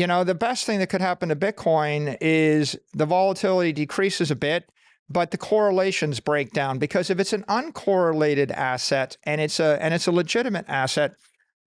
the best thing that could happen to Bitcoin is the volatility decreases a bit, but the correlations break down, because if it's an uncorrelated asset and it's a legitimate asset,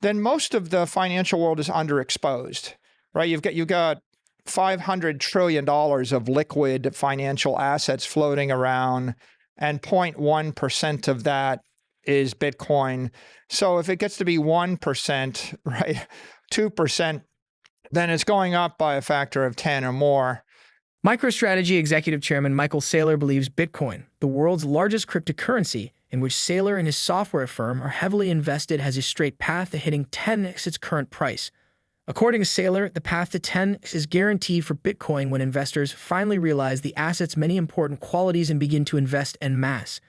then most of the financial world is underexposed, right? You've got $500 trillion of liquid financial assets floating around, and 0.1% of that is Bitcoin. So if it gets to be 1%, right, 2%, then it's going up by a factor of 10 or more. MicroStrategy Executive Chairman Michael Saylor believes Bitcoin, the world's largest cryptocurrency, in which Saylor and his software firm are heavily invested, has a straight path to hitting 10x its current price. According to Saylor, the path to 10x is guaranteed for Bitcoin when investors finally realize the asset's many important qualities and begin to invest en masse.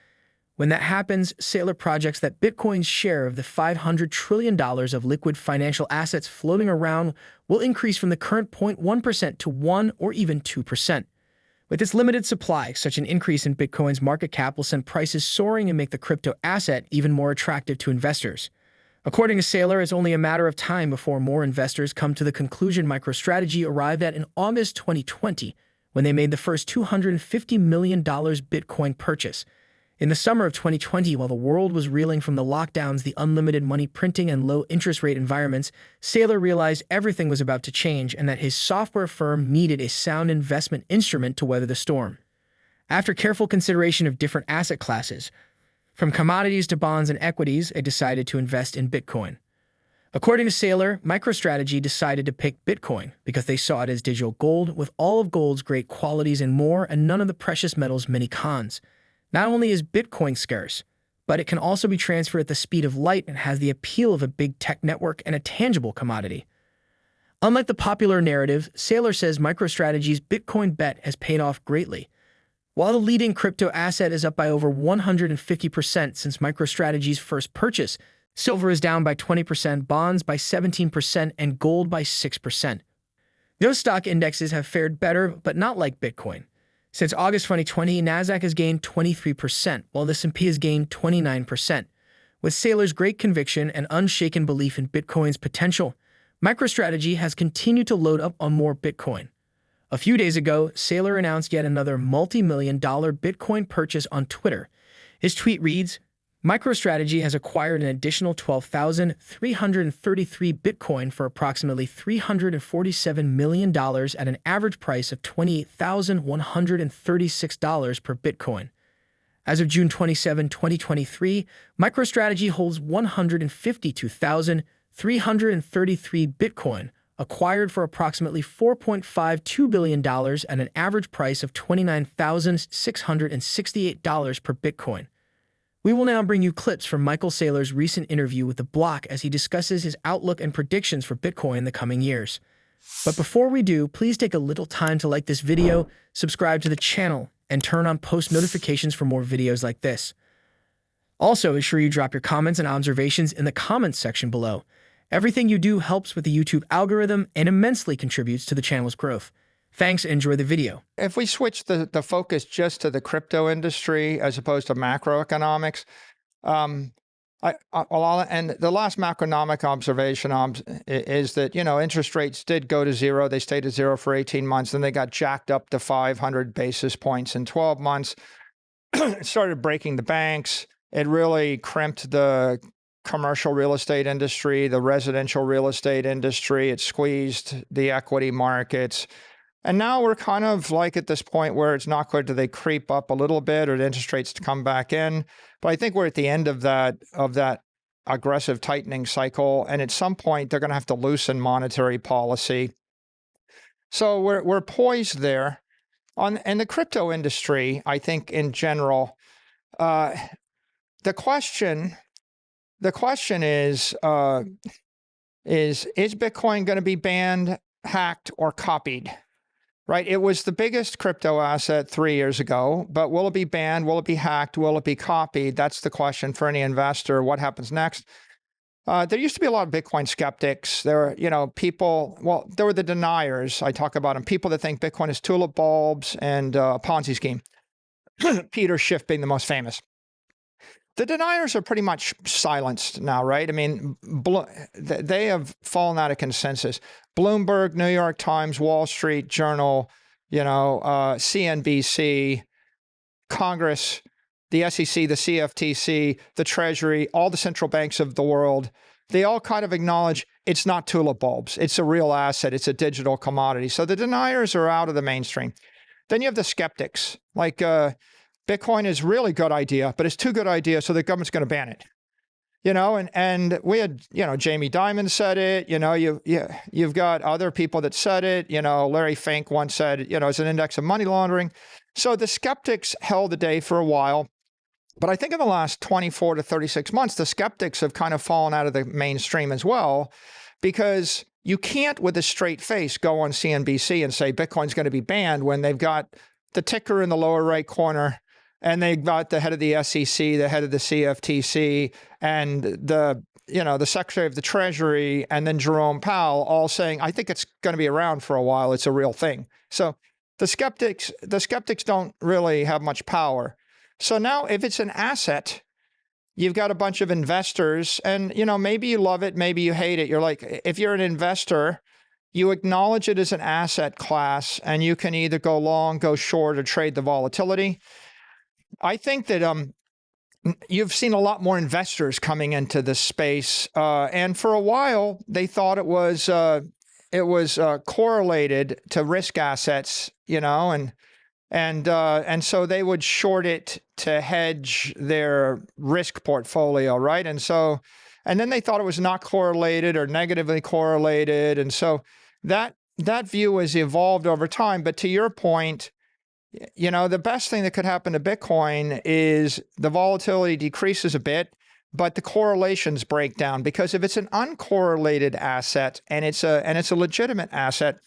When that happens, Saylor projects that Bitcoin's share of the $500 trillion of liquid financial assets floating around will increase from the current 0.1% to 1 or even 2%. With its limited supply, such an increase in Bitcoin's market cap will send prices soaring and make the crypto asset even more attractive to investors. According to Saylor, it's only a matter of time before more investors come to the conclusion MicroStrategy arrived at in August 2020, when they made the first $250 million Bitcoin purchase. In the summer of 2020, while the world was reeling from the lockdowns, the unlimited money printing, and low interest rate environments, Saylor realized everything was about to change and that his software firm needed a sound investment instrument to weather the storm. After careful consideration of different asset classes, from commodities to bonds and equities, they decided to invest in Bitcoin. According to Saylor, MicroStrategy decided to pick Bitcoin because they saw it as digital gold with all of gold's great qualities and more, and none of the precious metals' many cons. Not only is Bitcoin scarce, but it can also be transferred at the speed of light and has the appeal of a big tech network and a tangible commodity. Unlike the popular narrative, Saylor says MicroStrategy's Bitcoin bet has paid off greatly. While the leading crypto asset is up by over 150% since MicroStrategy's first purchase, silver is down by 20%, bonds by 17%, and gold by 6%. Those stock indexes have fared better, but not like Bitcoin. Since August 2020, Nasdaq has gained 23%, while the S&P has gained 29%. With Saylor's great conviction and unshaken belief in Bitcoin's potential, MicroStrategy has continued to load up on more Bitcoin. A few days ago, Saylor announced yet another multi-million-dollar Bitcoin purchase on Twitter. His tweet reads, MicroStrategy has acquired an additional 12,333 Bitcoin for approximately $347 million at an average price of $28,136 per Bitcoin. As of June 27, 2023, MicroStrategy holds 152,333 Bitcoin, acquired for approximately $4.52 billion at an average price of $29,668 per Bitcoin. We will now bring you clips from Michael Saylor's recent interview with The Block as he discusses his outlook and predictions for Bitcoin in the coming years. But before we do, please take a little time to like this video, subscribe to the channel, and turn on post notifications for more videos like this. Also, be sure you drop your comments and observations in the comments section below. Everything you do helps with the YouTube algorithm and immensely contributes to the channel's growth. Thanks, enjoy the video. If we switch the focus just to the crypto industry as opposed to macroeconomics, and the last macroeconomic observation is that, interest rates did go to zero. They stayed at zero for 18 months, then they got jacked up to 500 basis points in 12 months. It started breaking the banks. It really crimped the commercial real estate industry, the residential real estate industry. It squeezed the equity markets. And now we're kind of like at this point where it's not good. Do they creep up a little bit or the interest rates to come back in? But I think we're at the end of that aggressive tightening cycle. And at some point, they're going to have to loosen monetary policy. So we're poised there. In the crypto industry, I think in general, the question is Bitcoin going to be banned, hacked, or copied? Right? It was the biggest crypto asset 3 years ago, but will it be banned? Will it be hacked? Will it be copied? That's the question for any investor. What happens next? There used to be a lot of Bitcoin skeptics. There were, people, there were the deniers. I talk about them. People that think Bitcoin is tulip bulbs and a Ponzi scheme. Peter Schiff being the most famous. The deniers are pretty much silenced now, right? I mean, they have fallen out of consensus. Bloomberg, New York Times, Wall Street Journal, CNBC, Congress, the SEC, the CFTC, the Treasury, all the central banks of the world, they all kind of acknowledge it's not tulip bulbs. It's a real asset. It's a digital commodity. So the deniers are out of the mainstream. Then you have the skeptics, like Bitcoin is really good idea, but it's too good idea, so the government's going to ban it. And we had, Jamie Dimon said it, you've got other people that said it, Larry Fink once said, it's an index of money laundering. So the skeptics held the day for a while. But I think in the last 24 to 36 months, the skeptics have kind of fallen out of the mainstream as well, because you can't with a straight face go on CNBC and say Bitcoin's going to be banned when they've got the ticker in the lower right corner, and they've got the head of the SEC, the head of the CFTC, and the Secretary of the Treasury, and then Jerome Powell all saying, I think it's going to be around for a while. It's a real thing. So the skeptics don't really have much power. So now if it's an asset, you've got a bunch of investors, and maybe you love it, maybe you hate it. You're like, if you're an investor, you acknowledge it as an asset class, and you can either go long, go short, or trade the volatility. I think that you've seen a lot more investors coming into this space, and for a while they thought it was correlated to risk assets, and so they would short it to hedge their risk portfolio, right? And then they thought it was not correlated or negatively correlated, and so that view has evolved over time. But to your point, the best thing that could happen to Bitcoin is the volatility decreases a bit, but the correlations break down, because if it's an uncorrelated asset and it's a legitimate asset,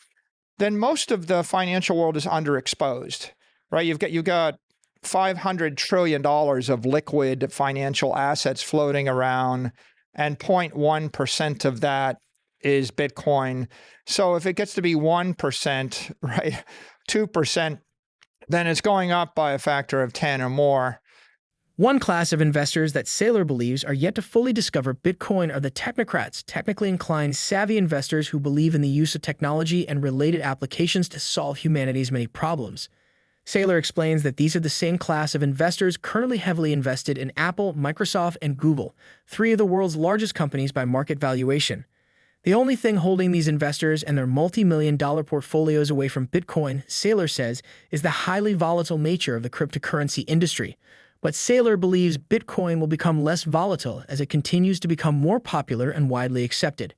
then most of the financial world is underexposed, right? You've got $500 trillion of liquid financial assets floating around, and 0.1% of that is Bitcoin. So if it gets to be 1%, right, 2%, then it's going up by a factor of 10 or more. One class of investors that Saylor believes are yet to fully discover Bitcoin are the technocrats, technically inclined, savvy investors who believe in the use of technology and related applications to solve humanity's many problems. Saylor explains that these are the same class of investors currently heavily invested in Apple, Microsoft, and Google, three of the world's largest companies by market valuation. The only thing holding these investors and their multi-million-dollar portfolios away from Bitcoin, Saylor says, is the highly volatile nature of the cryptocurrency industry. But Saylor believes Bitcoin will become less volatile as it continues to become more popular and widely accepted.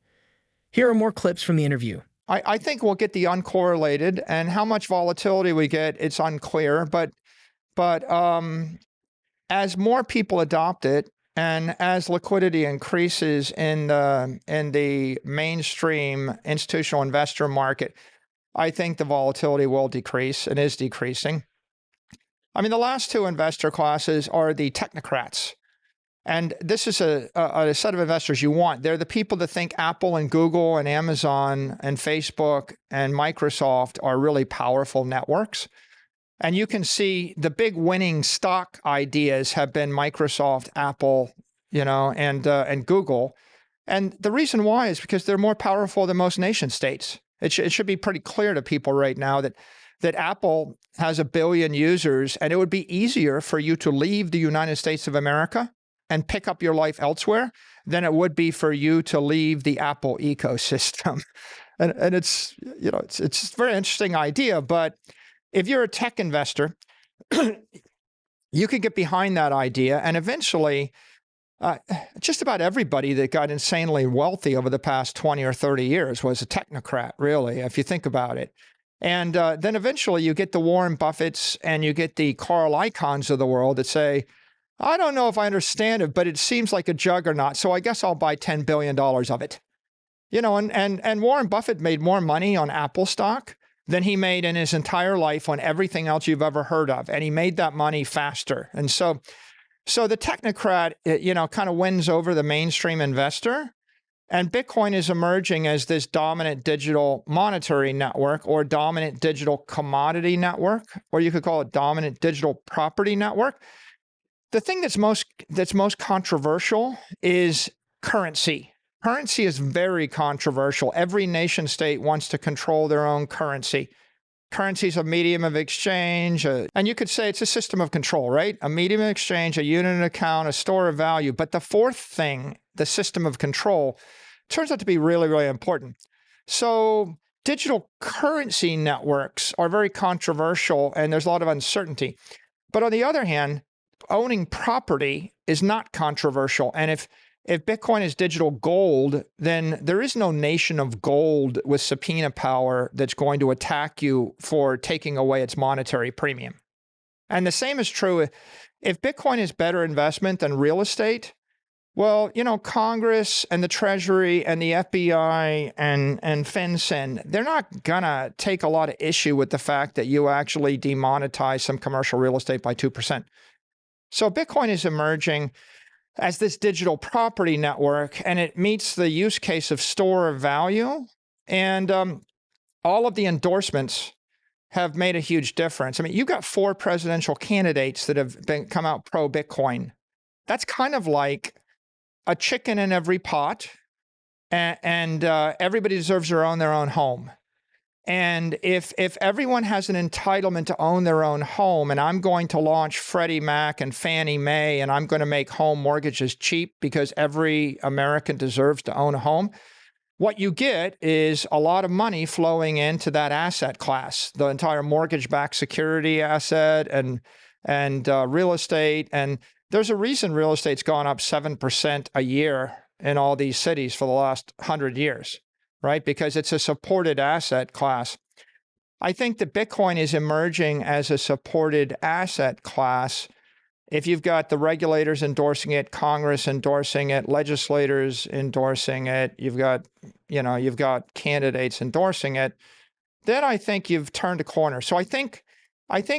Here are more clips from the interview. I think we'll get the uncorrelated, and how much volatility we get, it's unclear. But as more people adopt it, and as liquidity increases in the mainstream institutional investor market, I think the volatility will decrease and is decreasing. I mean, the last two investor classes are the technocrats. And this is a set of investors you want. They're the people that think Apple and Google and Amazon and Facebook and Microsoft are really powerful networks. And you can see the big winning stock ideas have been Microsoft, Apple, and Google. And the reason why is because they're more powerful than most nation states. It should be pretty clear to people right now that Apple has 1 billion users, and it would be easier for you to leave the United States of America and pick up your life elsewhere than it would be for you to leave the Apple ecosystem. And it's a very interesting idea, but if you're a tech investor, you could get behind that idea, and eventually just about everybody that got insanely wealthy over the past 20 or 30 years was a technocrat, really, if you think about it. And then eventually you get the Warren Buffetts and you get the Carl Icahns of the world that say, I don't know if I understand it, but it seems like a juggernaut, so I guess I'll buy $10 billion of it. And Warren Buffett made more money on Apple stock than he made in his entire life on everything else you've ever heard of. And he made that money faster. And so the technocrat, kind of wins over the mainstream investor. And Bitcoin is emerging as this dominant digital monetary network, or dominant digital commodity network, or you could call it dominant digital property network. The thing that's most controversial is currency. Currency is very controversial. Every nation state wants to control their own currency. Currency is a medium of exchange, and you could say it's a system of control, right? A medium of exchange, a unit of account, a store of value. But the fourth thing, the system of control, turns out to be really, really important. So digital currency networks are very controversial, and there's a lot of uncertainty. But on the other hand, owning property is not controversial. And if Bitcoin is digital gold, then there is no nation of gold with subpoena power that's going to attack you for taking away its monetary premium. And the same is true if Bitcoin is better investment than real estate. Well, Congress and the Treasury and the FBI and FinCEN, they're not gonna take a lot of issue with the fact that you actually demonetize some commercial real estate by 2%. So Bitcoin is emerging as this digital property network, and it meets the use case of store of value. And all of the endorsements have made a huge difference. I mean, you've got 4 presidential candidates that have come out pro-Bitcoin. That's kind of like a chicken in every pot, and everybody deserves their own home. And if everyone has an entitlement to own their own home, and I'm going to launch Freddie Mac and Fannie Mae, and I'm going to make home mortgages cheap because every American deserves to own a home, what you get is a lot of money flowing into that asset class, the entire mortgage-backed security asset and real estate. And there's a reason real estate's gone up 7% a year in all these cities for the last 100 years. Right? Because it's a supported asset class. I think that Bitcoin is emerging as a supported asset class. If you've got the regulators endorsing it, Congress endorsing it, legislators endorsing it, you've got candidates endorsing it, then I think you've turned a corner. So I think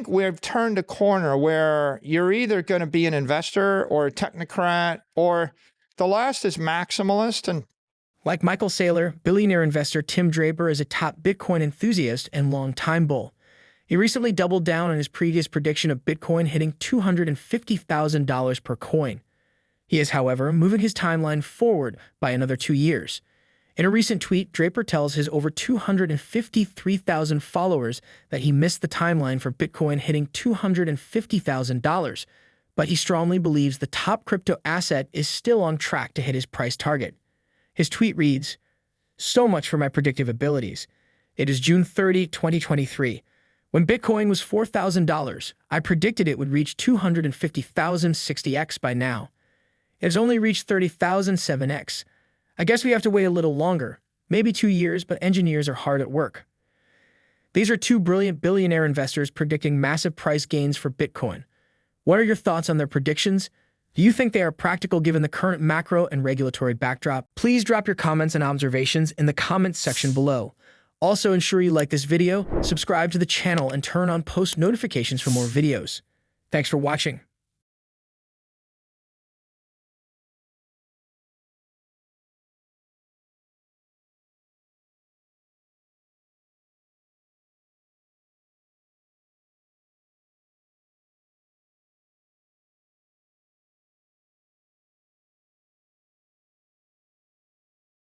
we've turned a corner where you're either going to be an investor or a technocrat, or the last is maximalist. And like Michael Saylor, billionaire investor Tim Draper is a top Bitcoin enthusiast and long-time bull. He recently doubled down on his previous prediction of Bitcoin hitting $250,000 per coin. He is, however, moving his timeline forward by another 2 years. In a recent tweet, Draper tells his over 253,000 followers that he missed the timeline for Bitcoin hitting $250,000, but he strongly believes the top crypto asset is still on track to hit his price target. His tweet reads, "So much for my predictive abilities. It is June 30, 2023. When Bitcoin was $4,000, I predicted it would reach 250,060x by now. It has only reached 30,007x. I guess we have to wait a little longer, maybe 2 years, but engineers are hard at work." These are 2 brilliant billionaire investors predicting massive price gains for Bitcoin. What are your thoughts on their predictions? Do you think they are practical given the current macro and regulatory backdrop? Please drop your comments and observations in the comments section below. Also, ensure you like this video, subscribe to the channel, and turn on post notifications for more videos. Thanks for watching.